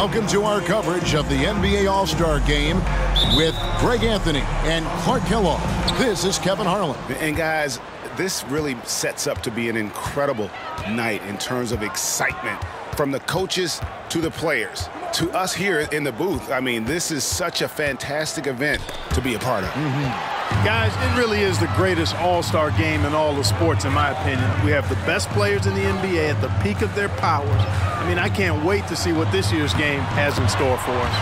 Welcome to our coverage of the NBA All-Star Game with Greg Anthony and Clark Kellogg. This is Kevin Harlan. And guys, this really sets up to be an incredible night in terms of excitement from the coaches to the players to us here in the booth. I mean, this is such a fantastic event to be a part of. Guys, it really is the greatest all-star game in all the sports, in my opinion. We have the best players in the NBA at the peak of their powers. I mean, I can't wait to see what this year's game has in store for us.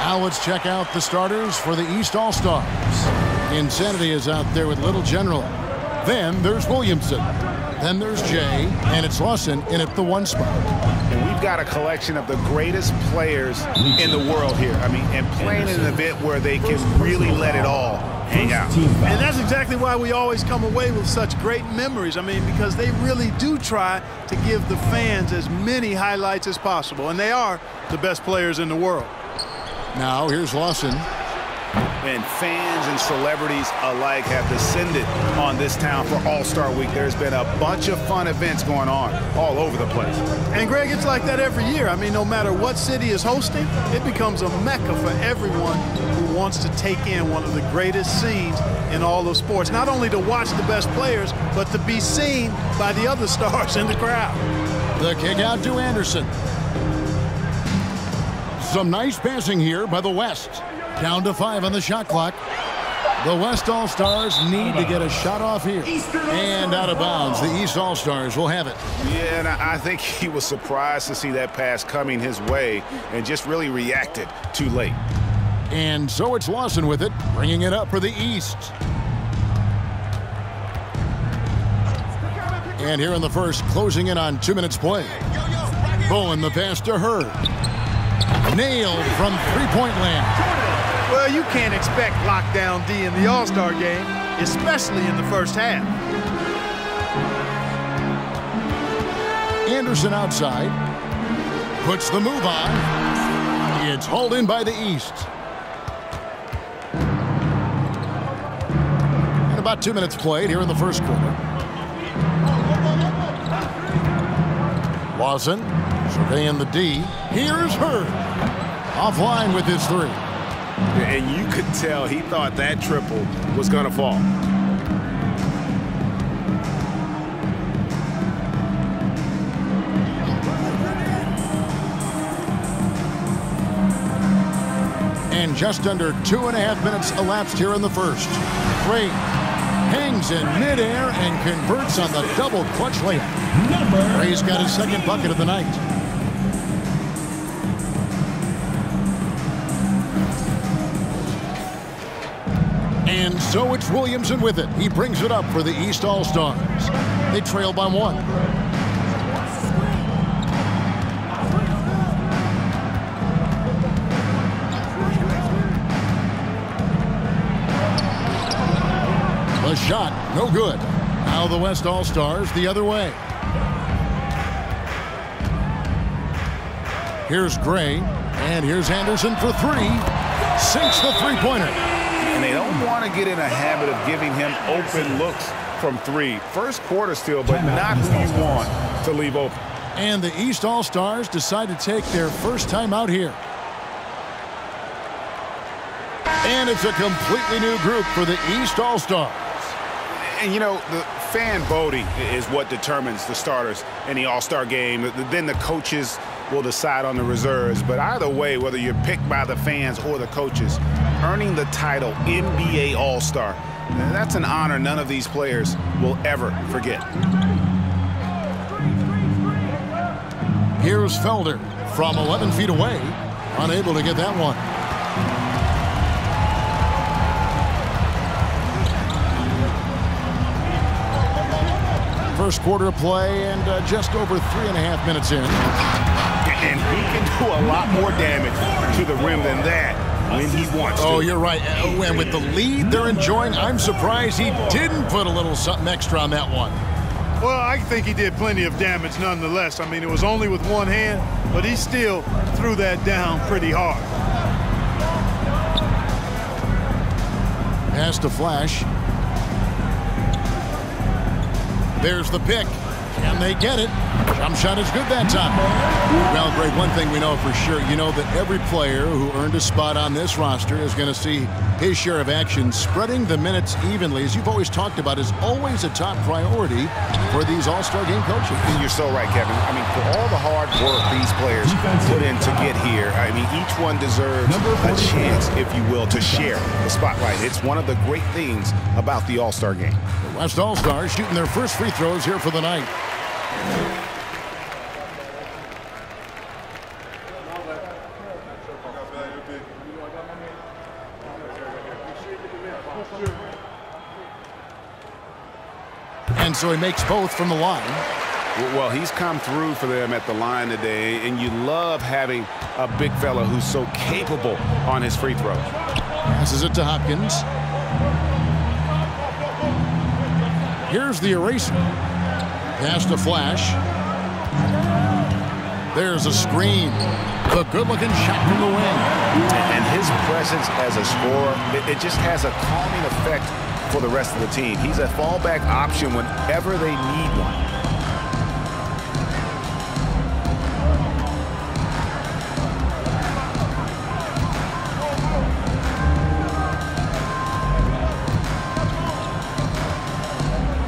Now let's check out the starters for the East All-Stars. Insanity is out there with Little General. Then there's Williamson. Then there's Jay, and it's Lawson in at the 1 spot. And we've got a collection of the greatest players in the world here. I mean, and playing in an event where they can really let it all hang out. And that's exactly why we always come away with such great memories. I mean, because they really do try to give the fans as many highlights as possible. And they are the best players in the world. Now here's Lawson. And fans and celebrities alike have descended on this town for All-Star Week. There's been a bunch of fun events going on all over the place. And, Greg, it's like that every year. I mean, no matter what city is hosting, it becomes a mecca for everyone who wants to take in one of the greatest scenes in all of sports. Not only to watch the best players, but to be seen by the other stars in the crowd. The kick out to Anderson. Some nice passing here by the West. Down to 5 on the shot clock. The West All-Stars need to get a shot off here. And out of bounds, the East All-Stars will have it. Yeah, and I think he was surprised to see that pass coming his way and just really reacted too late. And so it's Lawson with it, bringing it up for the East. And here in the first, closing in on 2 minutes play. Bowen the pass to Hurd. Nailed from three-point land. Well, you can't expect lockdown D in the All-Star game, especially in the first half. Anderson outside. Puts the move on. It's hauled in by the East. And about 2 minutes played here in the first quarter. Lawson surveying the D. Here's Hurd. Offline with his 3. And you could tell he thought that triple was going to fall. And just under 2.5 minutes elapsed here in the first. Gray hangs in midair and converts on the double clutch layup. Gray's got his second bucket of the night. And so it's Williamson with it. He brings it up for the East All-Stars. They trail by 1. The shot, no good. Now the West All-Stars the other way. Here's Gray, and here's Anderson for 3. Sinks the three-pointer. And they don't want to get in a habit of giving him open looks from 3. First quarter still, but not who you want to leave open. And the East All-Stars decide to take their first time out here. And it's a completely new group for the East All-Stars. And, you know, the fan voting is what determines the starters in the All-Star game. Then the coaches will decide on the reserves. But either way, whether you're picked by the fans or the coaches, earning the title NBA All-Star, that's an honor none of these players will ever forget. Here's Felder from 11 feet away, unable to get that one. First quarter of play and just over 3.5 minutes in. And he can do a lot more damage to the rim than that when he wants to. Oh, you're right. And with the lead they're enjoying, I'm surprised he didn't put a little something extra on that one. Well, I think he did plenty of damage nonetheless. I mean, it was only with one hand, but he still threw that down pretty hard. Pass to Flash. There's the pick. Can they get it? Jump shot is good that time. Well, Greg, one thing we know for sure, you know that every player who earned a spot on this roster is going to see his share of action. Spreading the minutes evenly, as you've always talked about, is always a top priority for these All-Star game coaches. And you're so right, Kevin. I mean, for all the hard work these players put in to get here, I mean, each one deserves a chance, if you will, to share the spotlight. It's one of the great things about the All-Star game. The West All-Stars shooting their first free throws here for the night. And so he makes both from the line. Well, he's come through for them at the line today, and you love having a big fella who's so capable on his free throws. Passes it to Hopkins. Here's the eraser. Pass to Flash. There's a screen. A good-looking shot from the wing. And his presence as a scorer, it just has a calming effect for the rest of the team. He's a fallback option whenever they need one.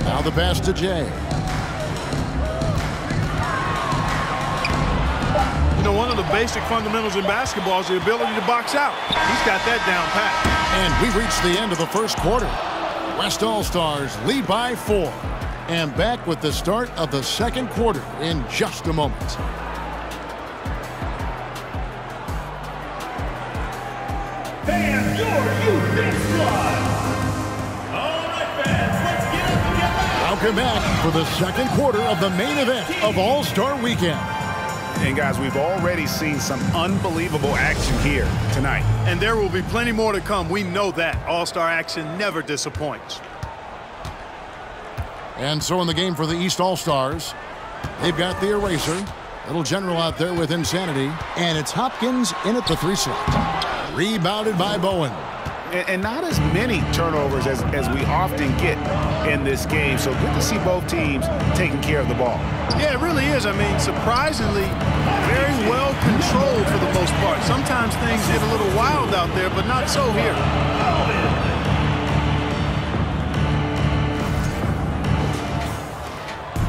Now the pass to Jay. You know, one of the basic fundamentals in basketball is the ability to box out. He's got that down pat. And we've reached the end of the first quarter. West All-Stars lead by 4. And back with the start of the second quarter in just a moment. Fans, your youth squad. All right, fans, let's get up together. Welcome back for the second quarter of the main event of All-Star Weekend. And guys, we've already seen some unbelievable action here tonight. And there will be plenty more to come. We know that. All-Star action never disappoints. And so in the game for the East All-Stars, they've got the eraser. Little General out there with Insanity. And it's Hopkins in at the 3 slot. Rebounded by Bowen. And not as many turnovers as we often get in this game. So good to see both teams taking care of the ball. Yeah, it really is. I mean, surprisingly, very well controlled for the most part. Sometimes things get a little wild out there, but not so here.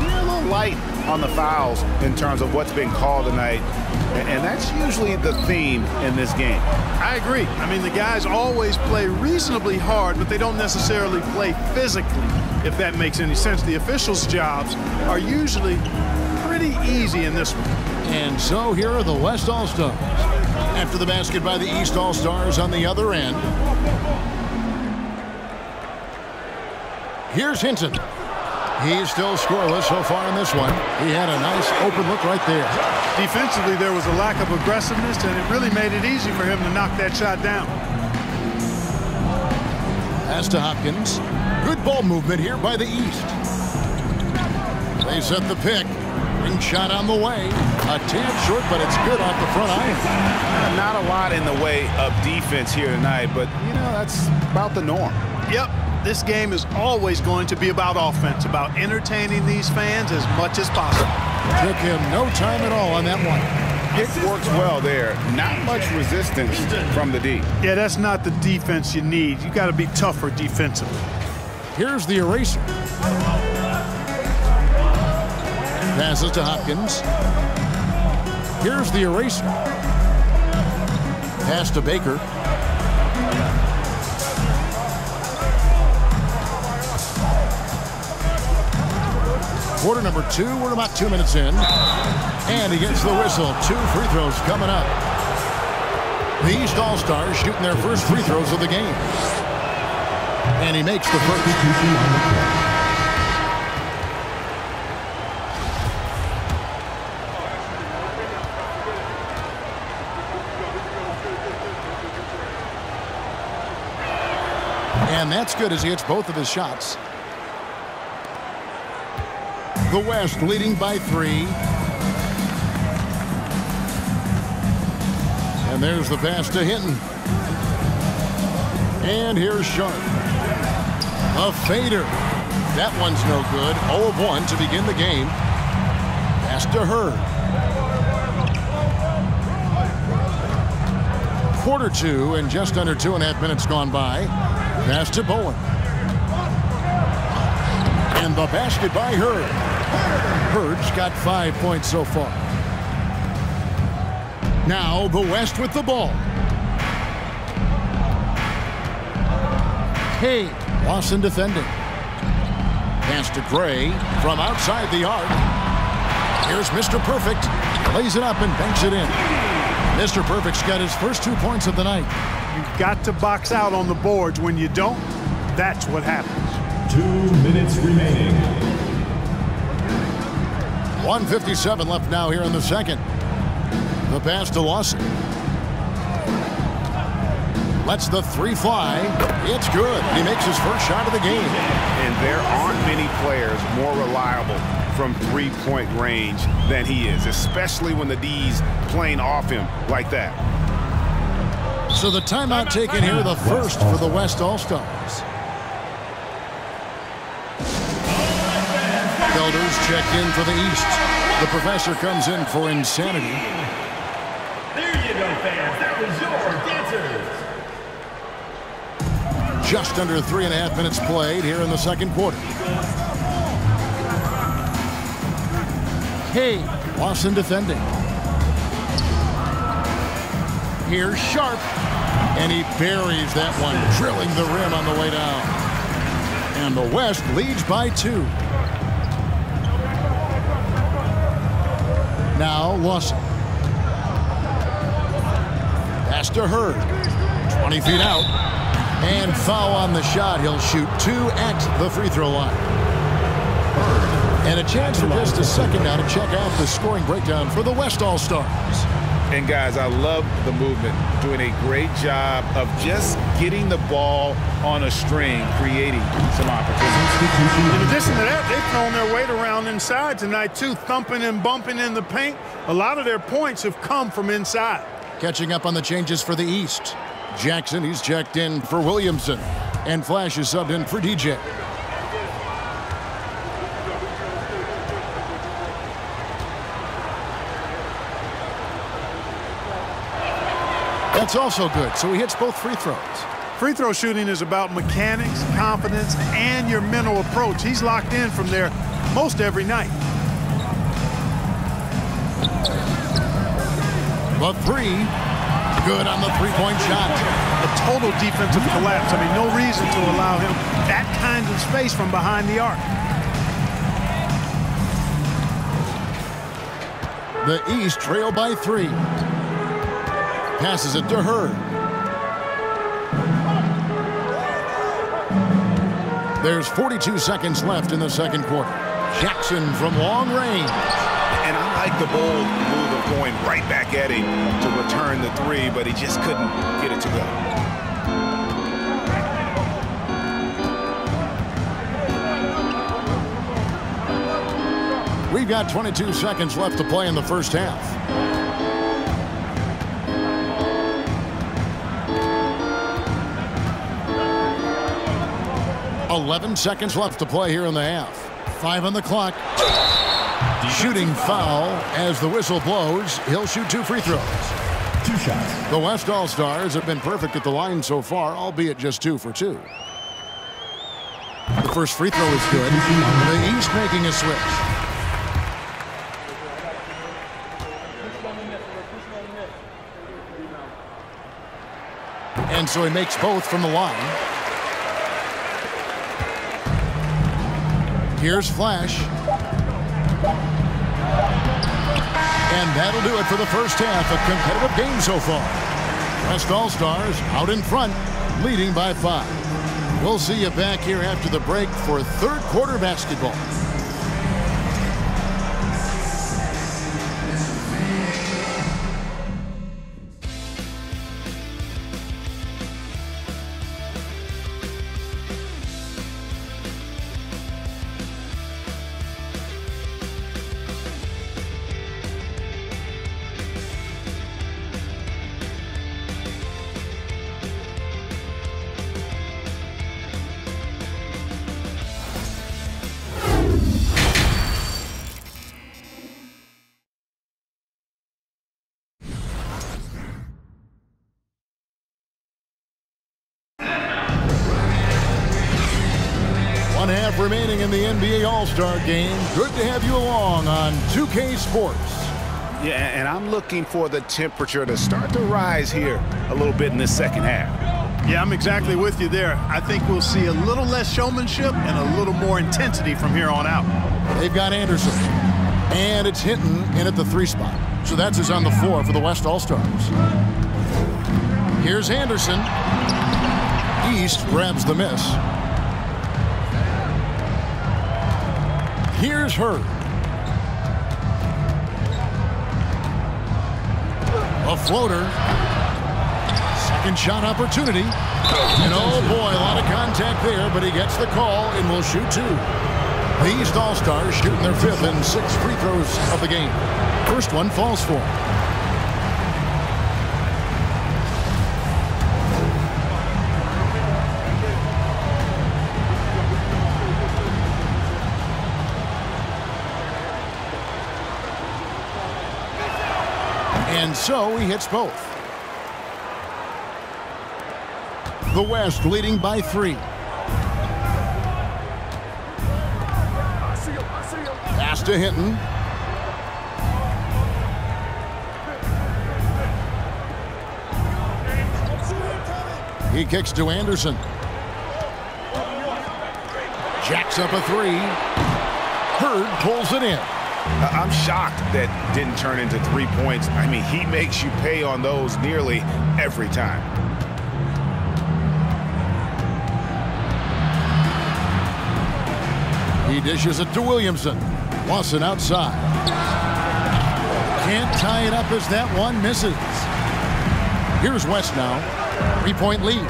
A little light on the fouls in terms of what's been called tonight. And that's usually the theme in this game. I agree. I mean, the guys always play reasonably hard, but they don't necessarily play physically, if that makes any sense. The officials' jobs are usually pretty easy in this one. And so here are the West All-Stars. After the basket by the East All-Stars on the other end. Here's Hinton. He's still scoreless so far in this one. He had a nice open look right there. Defensively, there was a lack of aggressiveness, and it really made it easy for him to knock that shot down. Pass to Hopkins. Good ball movement here by the East. They set the pick. Ring shot on the way. A tad short, but it's good off the front iron. Not a lot in the way of defense here tonight, but, you know, that's about the norm. Yep. This game is always going to be about offense, about entertaining these fans as much as possible. Took him no time at all on that one. It works well there. Not much resistance from the D. Yeah, that's not the defense you need. You got to be tougher defensively. Here's the eraser. Passes to Hopkins. Here's the eraser. Pass to Baker. Quarter number 2, we're about 2 minutes in. And he gets the whistle. 2 free throws coming up. The East All-Stars shooting their first free throws of the game. And he makes the first. And that's good as he hits both of his shots. The West leading by 3. And there's the pass to Hinton. And here's Sharp. A fader. That one's no good. 0 of 1 to begin the game. Pass to Hurd. Quarter 2 and just under 2.5 minutes gone by. Pass to Bowen. And the basket by Hurd. Hurd's got 5 points so far. Now the West with the ball. Hey, Lawson defending. Pass to Gray from outside the arc. Here's Mr. Perfect. Lays it up and banks it in. Mr. Perfect's got his first 2 points of the night. You've got to box out on the boards. When you don't, that's what happens. 2 minutes remaining. 1:57 left now here in the second. The pass to Lawson. Lets the three fly. It's good. He makes his first shot of the game. And there aren't many players more reliable from three-point range than he is, especially when the D's playing off him like that. So the timeout taken here, the first for the West All-Stars. Elders checked in for the East. The professor comes in for Insanity. There you go, fans. That was your dancers. Just under 3.5 minutes played here in the second quarter. Hey, Lawson defending. Here's Sharp. And he buries that one, drilling the rim on the way down. And the West leads by 2. Now Lawson. Pass to Hurd. 20 feet out. And foul on the shot. He'll shoot 2 at the free throw line. And a chance for just a second now to check out the scoring breakdown for the West All-Stars. And guys, I love the movement, doing a great job of just getting the ball on a string, creating some opportunities. In addition to that, they've thrown their weight around inside tonight, too, thumping and bumping in the paint. A lot of their points have come from inside. Catching up on the changes for the East. Jackson, he's checked in for Williamson. And Flash is subbed in for DJ. That's also good, so he hits both free throws. Free throw shooting is about mechanics, confidence, and your mental approach. He's locked in from there most every night. The three, good on the three-point shot. A total defensive collapse. I mean, no reason to allow him that kind of space from behind the arc. The East trail by 3. Passes it to Hurd. There's 42 seconds left in the second quarter. Jackson from long range. And I like the bold move of going right back at him to return the 3, but he just couldn't get it to go. We've got 22 seconds left to play in the first half. 11 seconds left to play here in the half. 5 on the clock. Shooting foul as the whistle blows. He'll shoot 2 free throws. 2 shots. The West All-Stars have been perfect at the line so far, albeit just 2 for 2. The first free throw is good. The East making a switch. And so he makes both from the line. Here's Flash. And that'll do it for the first half. A competitive game so far. West All-Stars out in front, leading by 5. We'll see you back here after the break for third quarter basketball. 1 half remaining in the NBA All-Star Game. Good to have you along on 2K Sports. Yeah, and I'm looking for the temperature to start to rise here a little bit in this second half. Yeah, I'm exactly with you there. I think we'll see a little less showmanship and a little more intensity from here on out. They've got Anderson. And it's Hinton in at the 3 spot. So that's his on the 4 for the West All-Stars. Here's Anderson. East grabs the miss. Here's Hurd. A floater. Second shot opportunity. And oh boy, a lot of contact there, but he gets the call and will shoot 2. The East All-Stars shooting their 5th and 6th free throws of the game. First one falls for him. And so he hits both. The West leading by 3. Pass to Hinton. He kicks to Anderson. Jacks up a 3. Hurd pulls it in. I'm shocked that didn't turn into 3 points. I mean, he makes you pay on those nearly every time. He dishes it to Williamson. Lawson outside. Can't tie it up as that one misses. Here's West now. 3-point lead.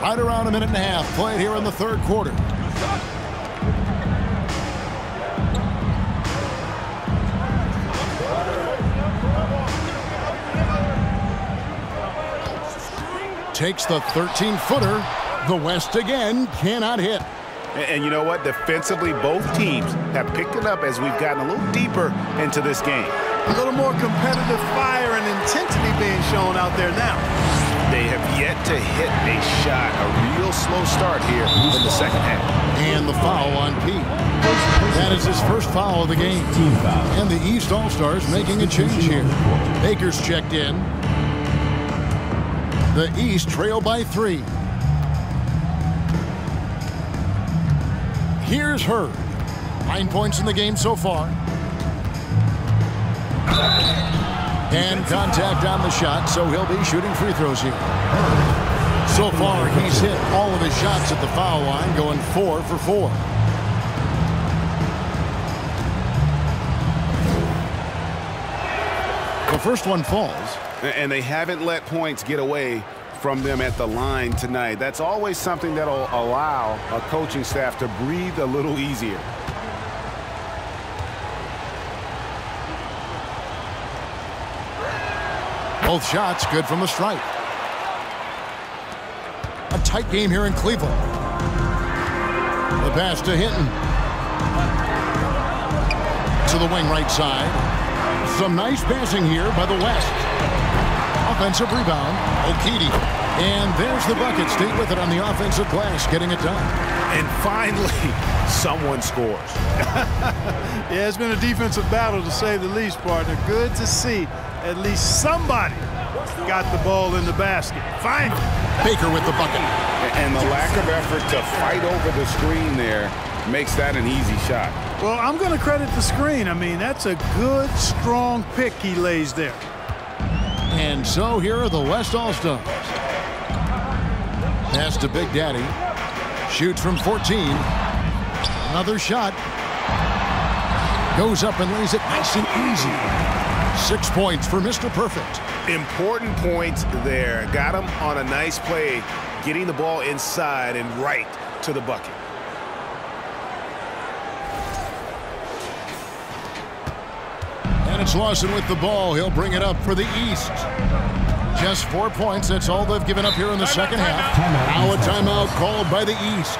Right around a minute and a half played here in the 3rd quarter. Takes the 13-footer. The West again cannot hit. And you know what? Defensively, both teams have picked it up as we've gotten a little deeper into this game. A little more competitive fire and intensity being shown out there now. They have yet to hit a shot. A real slow start here in the second half. And the foul on Pete. That is his first foul of the game. And the East All-Stars making a change here. Baker's checked in. The East trail by 3. Here's Hurd. 9 points in the game so far. And contact on the shot, so he'll be shooting free throws here. So far, he's hit all of his shots at the foul line, going 4 for 4. The first one falls. And they haven't let points get away from them at the line tonight. That's always something that'll allow a coaching staff to breathe a little easier. Both shots good from the stripe. A tight game here in Cleveland. The pass to Hinton. To the wing right side. Some nice passing here by the West. Offensive rebound. Okidi. And there's the bucket. Stay with it on the offensive glass, getting it done. And finally, someone scores. Yeah, it's been a defensive battle to say the least, partner. Good to see at least somebody got the ball in the basket. Finally. Baker with the bucket. And the lack of effort to fight over the screen there makes that an easy shot. Well, I'm going to credit the screen. I mean, that's a good, strong pick he lays there. And so here are the West All-Stars. Pass to Big Daddy. Shoots from 14. Another shot. Goes up and lays it nice and easy. 6 points for Mr. Perfect. Important points there. Got him on a nice play, getting the ball inside and right to the bucket. And it's Lawson with the ball. He'll bring it up for the East. Just 4 points. That's all they've given up here in the second half. Now a timeout called by the East.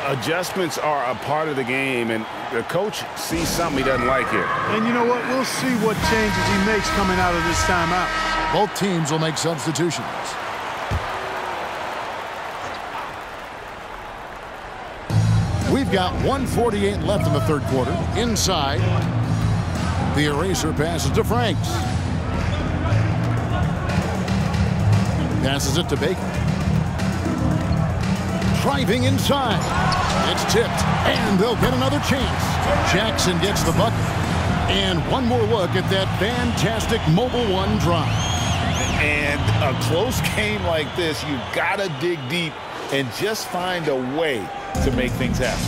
Adjustments are a part of the game, and the coach sees something he doesn't like here. And you know what? We'll see what changes he makes coming out of this timeout. Both teams will make substitutions. We've got 1:48 left in the third quarter. Inside, the eraser passes to Franks. Passes it to Baker. Driving inside. It's tipped, and they'll get another chance. Jackson gets the bucket. And one more look at that fantastic Mobile One drive. And a close game like this, you've got to dig deep and just find a way to make things happen.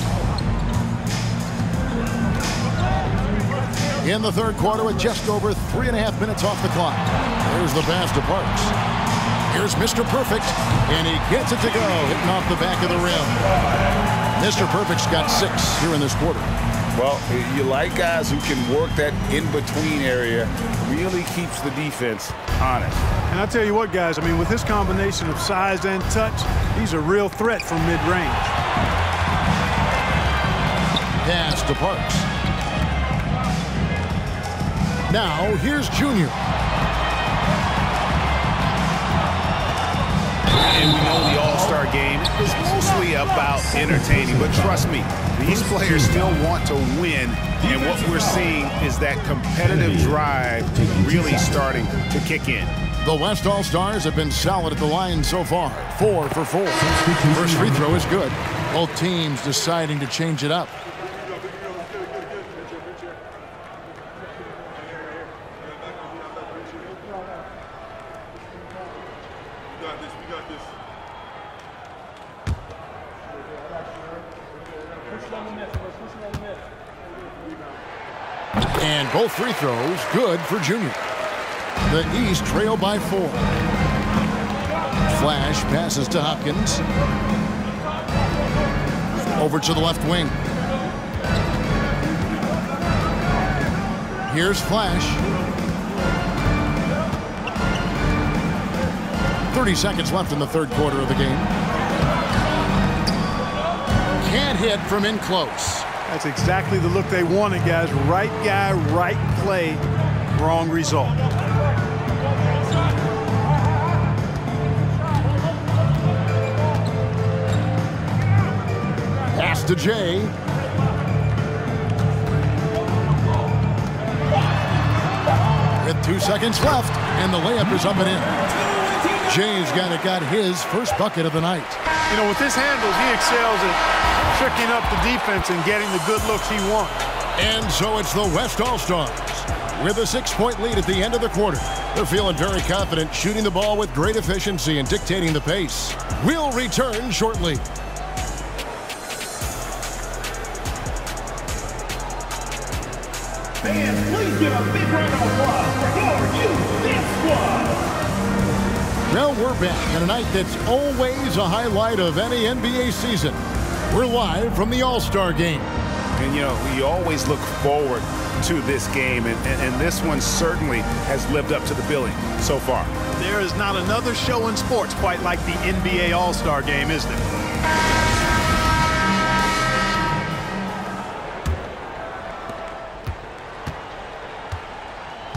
In the third quarter with just over 3.5 minutes off the clock. There's the pass to Parks. Here's Mr. Perfect, and he gets it to go, hitting off the back of the rim. Mr. Perfect's got 6 here in this quarter. Well, you like guys who can work that in-between area, really keeps the defense honest. And I tell you what, guys, I mean, with his combination of size and touch, he's a real threat from mid-range. Pass to Parks. Now, here's Junior. And we know the All-Star game is mostly about entertaining, but trust me, these players still want to win, and what we're seeing is that competitive drive really starting to kick in. The West All-Stars have been solid at the line so far, 4 for 4. First free throw is good. Both teams deciding to change it up. And both free throws good for Junior. The East trail by 4. Flash passes to Hopkins. Over to the left wing. Here's Flash. 30 seconds left in the third quarter of the game. Can't hit from in close. That's exactly the look they wanted, guys. Right guy, right play, wrong result. Pass to Jay. With 2 seconds left, and the layup is up and in. Jay's got his first bucket of the night. You know, with his handles, he excels at tricking up the defense and getting the good looks he wants. And so it's the West All-Stars with a 6-point lead at the end of the quarter. They're feeling very confident, shooting the ball with great efficiency and dictating the pace. We'll return shortly. Fans, please give a big round of applause for your youth dance squad. Well, we're back on a night that's always a highlight of any NBA season. We're live from the All-Star game. And, you know, you always look forward to this game, and this one certainly has lived up to the billing so far. There is not another show in sports quite like the NBA All-Star game, is there?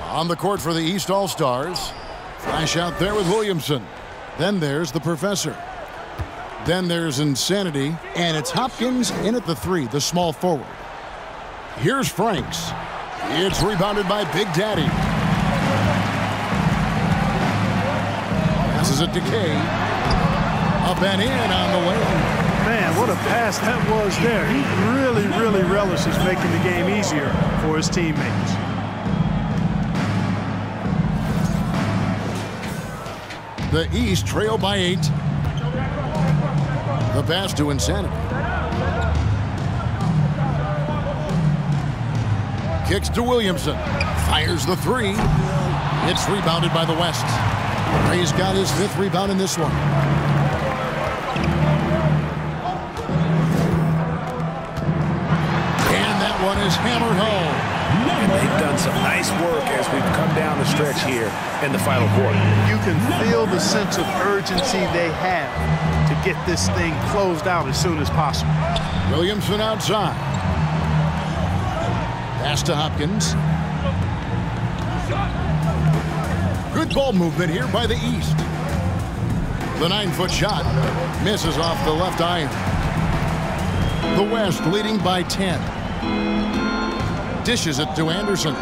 On the court for the East All-Stars. Flash out there with Williamson. Then there's the Professor. Then there's Insanity. And it's Hopkins in at the 3, the small forward. Here's Franks. It's rebounded by Big Daddy. Passes it to Kay. Up and in on the way. Man, what a pass that was there. He really relishes making the game easier for his teammates. The East trail by 8. The pass to Insanity. Kicks to Williamson. Fires the 3. It's rebounded by the West. Ray's got his 5th rebound in this one. And that one is hammered home. And they've done some nice work as we've come down the stretch here in the final quarter. You can feel the sense of urgency they have to get this thing closed out as soon as possible. Williamson outside. Pass to Hopkins. Good ball movement here by the East. The 9-foot shot misses off the left iron. The West leading by 10. Dishes it to Anderson.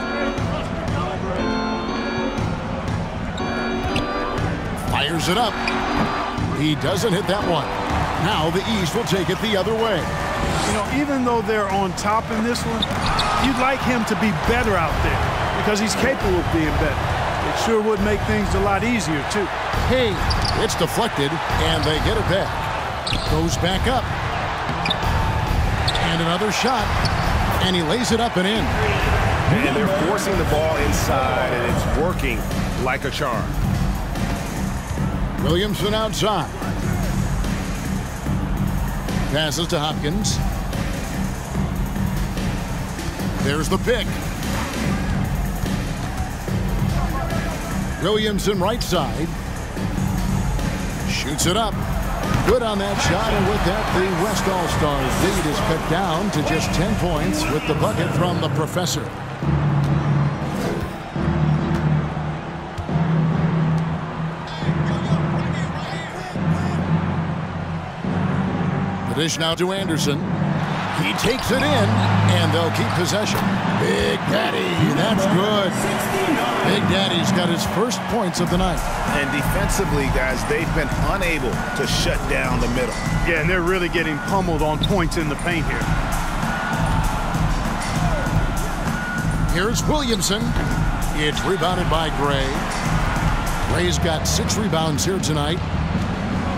Fires it up. He doesn't hit that one. Now the East will take it the other way. You know, even though they're on top in this one, you'd like him to be better out there because he's capable of being better. It sure would make things a lot easier, too. Hey, it's deflected, and they get it back. Goes back up. And another shot, and he lays it up and in. And they're forcing the ball inside, and it's working like a charm. Williamson outside. Passes to Hopkins. There's the pick. Williamson right side. Shoots it up. Good on that shot, and with that, the West All-Stars lead is cut down to just 10 points with the bucket from the Professor. The dish now to Anderson. He takes it in, and they'll keep possession. Big Daddy, that's good. Big Daddy's got his first points of the night. And defensively, guys, they've been unable to shut down the middle. Yeah, and they're really getting pummeled on points in the paint here. Here's Williamson. It's rebounded by Gray. Gray's got 6 rebounds here tonight.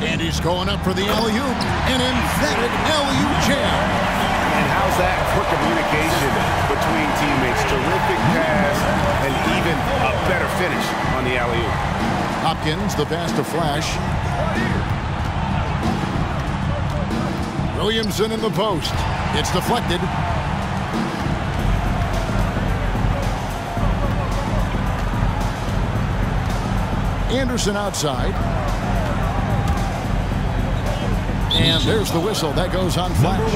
And he's going up for the alley-oop. An emphatic alley-oop jam. And how's that for communication between teammates? Terrific pass and even a better finish on the alley-oop. Hopkins, the pass to Flash. Williamson in the post. It's deflected. Anderson outside. And there's the whistle. That goes on Flash.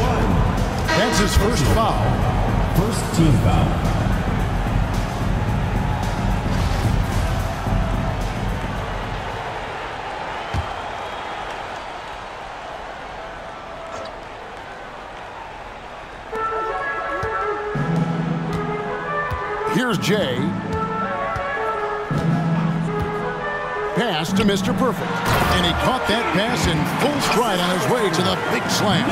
That's his first foul. First team foul. Here's Jay. Pass to Mr. Perfect. And he caught that pass in full stride on his way to the big slam.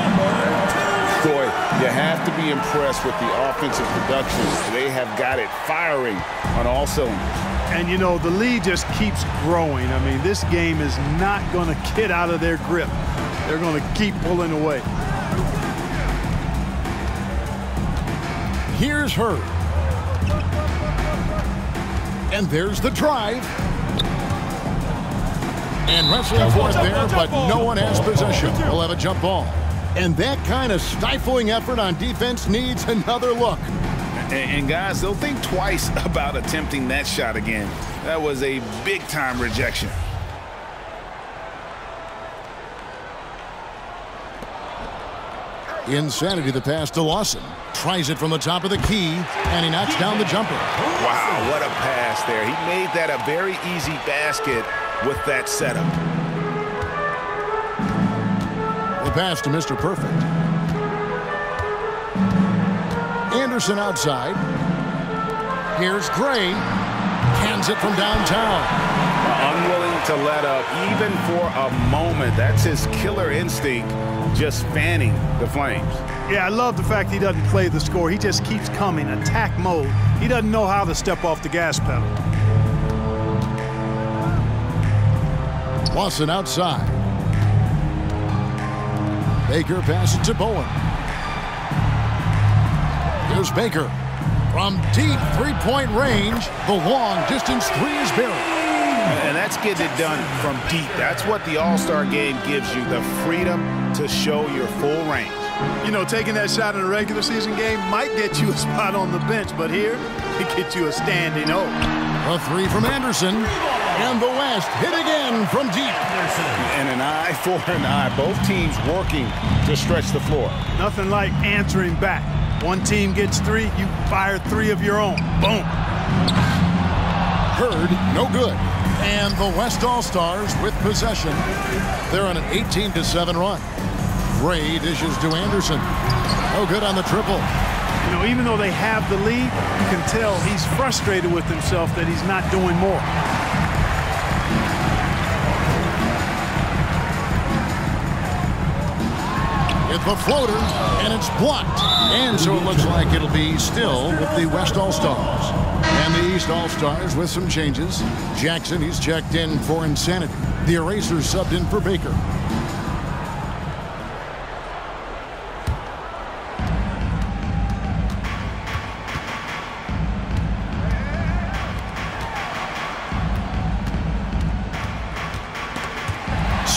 Boy, you have to be impressed with the offensive production. They have got it firing on all cylinders. And, you know, the lead just keeps growing. I mean, this game is not going to get out of their grip. They're going to keep pulling away. Here's Hurd. And there's the drive. And wrestling for it there, but no one has possession. We'll have a jump ball. And that kind of stifling effort on defense needs another look. And guys, they'll think twice about attempting that shot again. That was a big-time rejection. Insanity, the pass to Lawson. Tries it from the top of the key, and he knocks down the jumper. Wow, what a pass there. He made that a very easy basket with that setup. The pass to Mr. Perfect. Anderson outside. Here's Gray. Cans it from downtown. Unwilling to let up even for a moment. That's his killer instinct, just fanning the flames. Yeah, I love the fact he doesn't play the score. He just keeps coming, attack mode. He doesn't know how to step off the gas pedal. Lawson outside. Baker passes to Bowen. Here's Baker. From deep three-point range, the long distance three is buried. And that's getting it done from deep. That's what the All-Star game gives you, the freedom to show your full range. You know, taking that shot in a regular season game might get you a spot on the bench, but here, it gets you a standing O. A three from Anderson, and the West hit again from deep. And an eye for an eye. Both teams working to stretch the floor. Nothing like answering back. One team gets 3, you fire 3 of your own. Boom. Hurd, no good. And the West All-Stars with possession. They're on an 18-7 run. Gray dishes to Anderson. No good on the triple. You know, even though they have the lead, you can tell he's frustrated with himself that he's not doing more. It's the floater, and it's blocked. And so it looks like it'll be still with the West All-Stars. And the East All-Stars with some changes. Jackson, he's checked in for Insanity. The Erasers subbed in for Baker.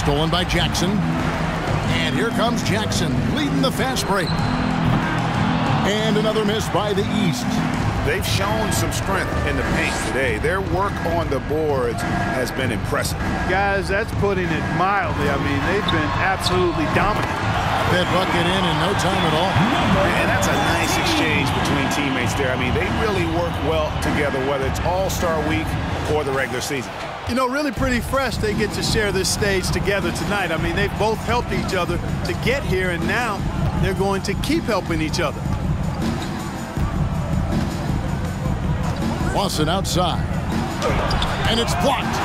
Stolen by Jackson. And here comes Jackson leading the fast break. And another miss by the East. They've shown some strength in the paint today. Their work on the boards has been impressive. Guys, that's putting it mildly. I mean, they've been absolutely dominant. That bucket in no time at all. And that's a nice exchange between teammates there. I mean, they really work well together, whether it's All-Star Week or the regular season. You know, really pretty fresh they get to share this stage together tonight. I mean, they've both helped each other to get here, and now they're going to keep helping each other. Lawson outside. And it's blocked.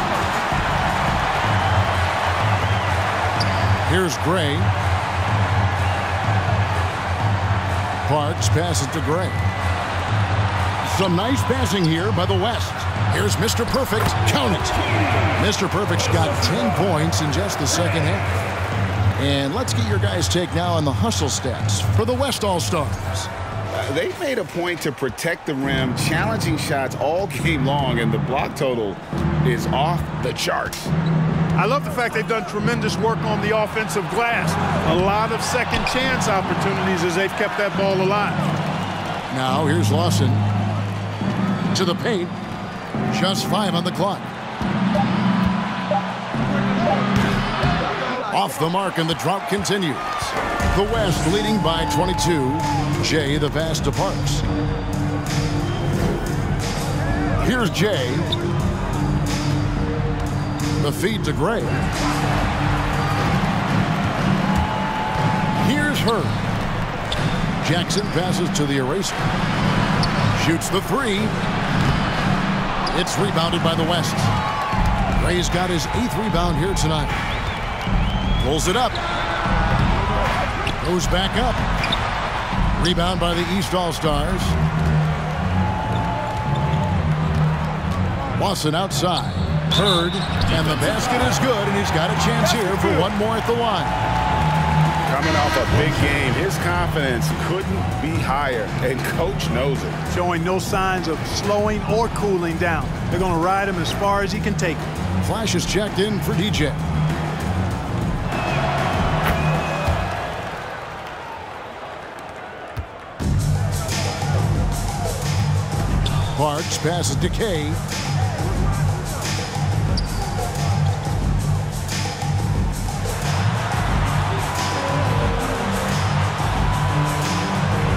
Here's Gray. Parks passes to Gray. Some nice passing here by the West. Here's Mr. Perfect. Count it. Mr. Perfect's got 10 points in just the second half. And let's get your guys' take now on the hustle stats for the West All-Stars. They made a point to protect the rim, challenging shots all game long, and the block total is off the charts. I love the fact they've done tremendous work on the offensive glass. A lot of second chance opportunities as they've kept that ball alive. Now here's Lawson to the paint. Just 5 on the clock. Off the mark, and the drought continues. The West leading by 22. Jay the pass to Parks. Here's Jay. The feed to Gray. Here's Hurd. Jackson passes to the Eraser. Shoots the 3. It's rebounded by the West. Gray's got his 8th rebound here tonight. Pulls it up. Goes back up. Rebound by the East All-Stars. Lawson outside. Hurd, and the basket is good, and he's got a chance here for one more at the line. Coming off a big game, his confidence couldn't be higher, and Coach knows it. Showing no signs of slowing or cooling down. They're going to ride him as far as he can take him. Flash is checked in for DJ. Parks passes to Kay.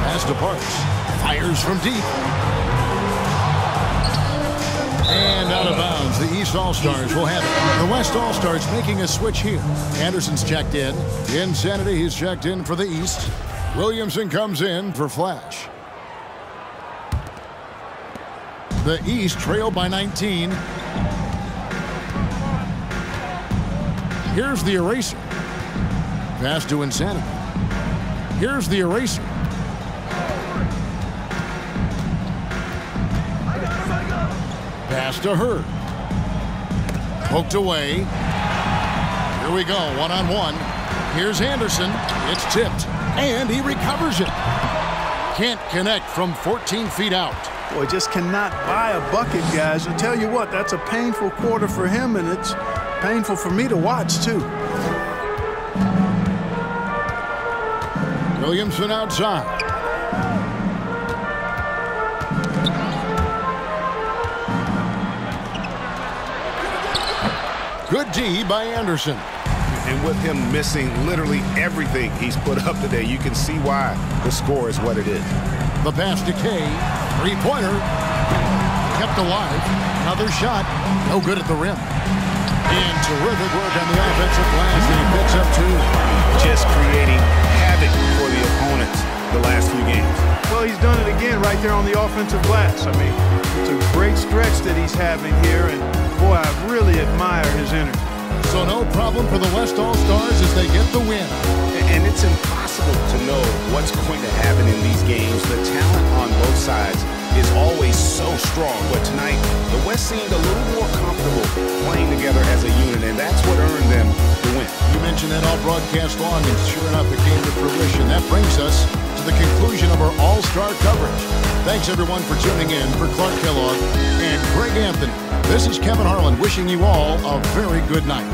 Pass to Parks. Fires from deep. And out of bounds. The East All-Stars will have it. The West All-Stars making a switch here. Anderson's checked in. Insanity, he's checked in for the East. Williamson comes in for Flash. The East trail by 19. Here's the Eraser. Pass to Insanity. Here's the Eraser. Pass to Hurd. Poked away. Here we go, one-on-one. Here's Anderson. It's tipped, and he recovers it. Can't connect from 14 feet out. Boy, just cannot buy a bucket, guys. I tell you what, that's a painful quarter for him, and it's painful for me to watch, too. Williamson outside. Good D by Anderson. And with him missing literally everything he's put up today, you can see why the score is what it is. The pass to Kay. Three-pointer. Kept alive. Another shot. No good at the rim. And terrific work on the offensive glass, and he picks up 2. just creating havoc for the opponents the last few games. Well, he's done it again right there on the offensive glass. I mean, it's a great stretch that he's having here, and boy, I really admire his energy. So no problem for the West All-Stars as they get the win. And it's impossible to know what's going to happen in these games. The talent on both sides is always so strong. But tonight, the West seemed a little more comfortable playing together as a unit, and that's what earned them the win. You mentioned that all broadcast long, and sure enough, it came to fruition. That brings us to the conclusion of our All-Star coverage. Thanks, everyone, for tuning in. For Clark Kellogg and Greg Anthony, this is Kevin Harlan wishing you all a very good night.